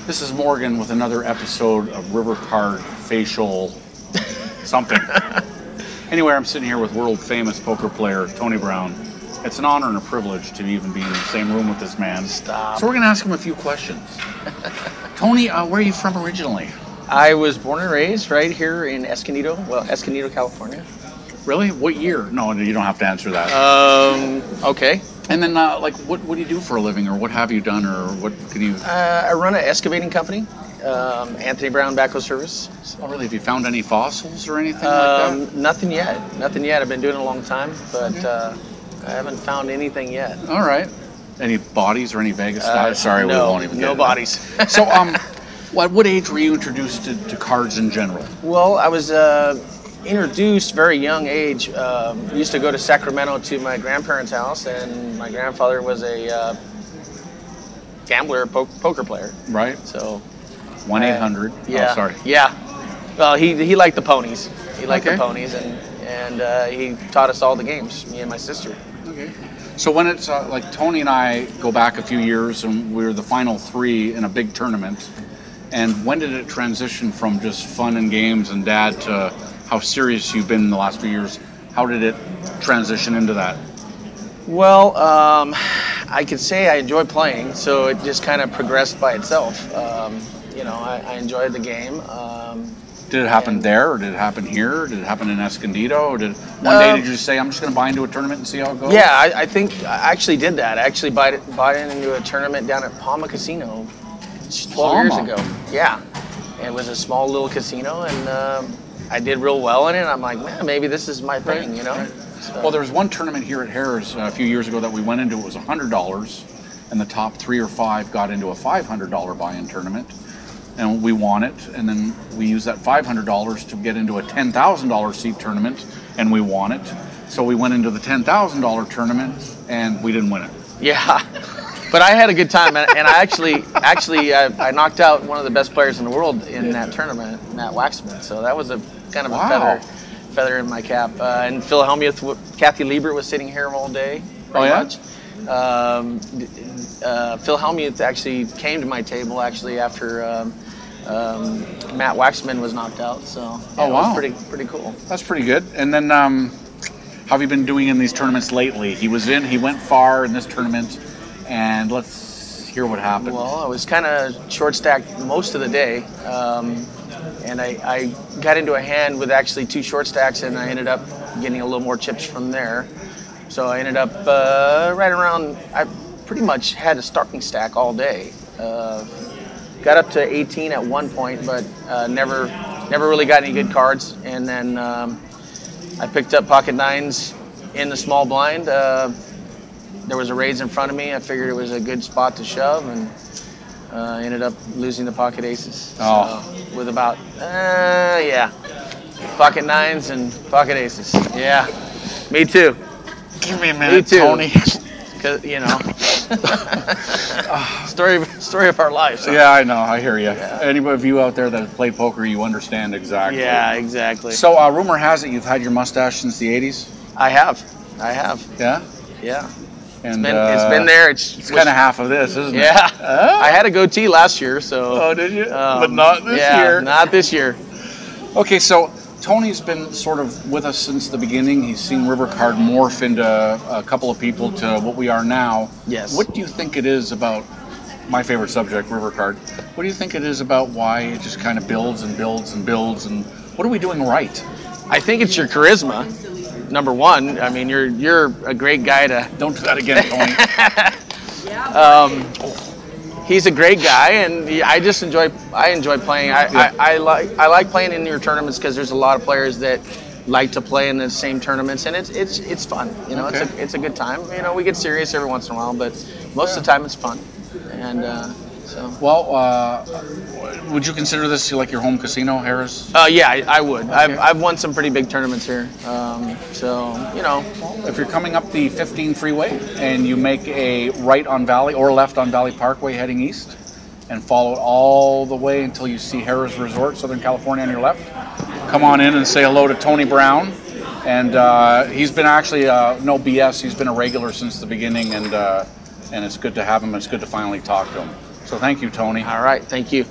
This is Morgan with another episode of RiverCard Facial something. Anyway, I'm sitting here with world famous poker player Tony Brown. It's an honor and a privilege to even be in the same room with this man. Stop. So we're going to ask him a few questions. Tony, where are you from originally? I was born and raised right here in Escondido, California. Really? What year? No, you don't have to answer that. Okay. And then, what do you do for a living, or what have you done, or what can you... I run an excavating company, Anthony Brown Backhoe Service. Oh, really? Have you found any fossils or anything like that? Nothing yet. I've been doing it a long time, but I haven't found anything yet. All right. Any bodies or any Vegas style? Sorry, no, we won't even get no bodies. So, at what age were you introduced to cards in general? Well, I was introduced very young age. Used to go to Sacramento to my grandparents' house, and my grandfather was a gambler, poker player. Right. So 1-800. Yeah. Oh, sorry. Yeah. Well, he liked the ponies. He liked the ponies, and he taught us all the games. Me and my sister. Okay. So when it's like Tony and I go back a few years, and we were the final three in a big tournament. And when did it transition from just fun and games and dad to how serious you've been in the last few years? How did it transition into that? Well, I could say I enjoy playing, so it just kind of progressed by itself. I enjoyed the game. Did it happen there, or did it happen here? Did it happen in Escondido, or did one day did you say, I'm just going to buy into a tournament and see how it goes? Yeah, I think I actually did that. I actually bought into a tournament down at Palma Casino 12 years ago. Yeah, it was a small little casino, and I did real well in it. I'm like, man, maybe this is my thing, you know? Right. So. Well, there was one tournament here at Harrah's a few years ago that we went into. It was $100, and the top 3 or 5 got into a $500 buy-in tournament, and we won it. And then we used that $500 to get into a $10,000 seat tournament, and we won it. So we went into the $10,000 tournament, and we didn't win it. Yeah. But I had a good time, and I actually I knocked out one of the best players in the world in that tournament, Matt Waxman. So that was a kind of a feather in my cap. And Phil Hellmuth, Kathy Liebert was sitting here all day. Much. Phil Hellmuth actually came to my table after Matt Waxman was knocked out. So it was pretty cool. That's pretty good. And then how have you been doing in these tournaments lately? He went far in this tournament. And let's hear what happened. Well, I was kind of short stacked most of the day, and I got into a hand with actually 2 short stacks, and I ended up getting a little more chips from there. So I ended up right around. I pretty much had a starting stack all day. Got up to 18 at one point, but never really got any good cards. And then I picked up pocket 9s in the small blind. There was a raise in front of me. I figured it was a good spot to shove, and ended up losing the pocket aces. Oh. So with about, pocket 9s and pocket aces. Yeah, me too. Give me a minute, Tony. Because, story of our lives. Huh? Yeah, I know. I hear you. Yeah. Anybody of you out there that have played poker, you understand exactly. Yeah, exactly. So rumor has it you've had your mustache since the 80s? I have. Yeah? Yeah. And it's been there. It's kind of half of this, isn't it? Yeah. I had a goatee last year, so. Oh, did you? But not this year. Not this year. Okay, so Tony's been sort of with us since the beginning. He's seen RiverCard morph into a couple of people to what we are now. Yes. What do you think it is about my favorite subject, RiverCard? What do you think it is about why it just kind of builds and builds and builds, and what are we doing right? I think it's your charisma. Number one, I mean, you're a great guy to. Don't do that again, Tony. He's a great guy, and I enjoy playing. I like playing in your tournaments because there's a lot of players that like to play in the same tournaments, and it's fun. Okay. It's a good time. We get serious every once in a while, but most of the time it's fun. And so. Well, would you consider this like your home casino, Harrah's? Yeah, I would. Okay. I've won some pretty big tournaments here. If you're coming up the 15 freeway and you make a right on Valley or left on Valley Parkway heading east and follow it all the way until you see Harrah's Resort, Southern California on your left, come on in and say hello to Tony Brown. And he's been actually, no BS, he's been a regular since the beginning, and it's good to have him. It's good to finally talk to him. So thank you, Tony. All right, thank you.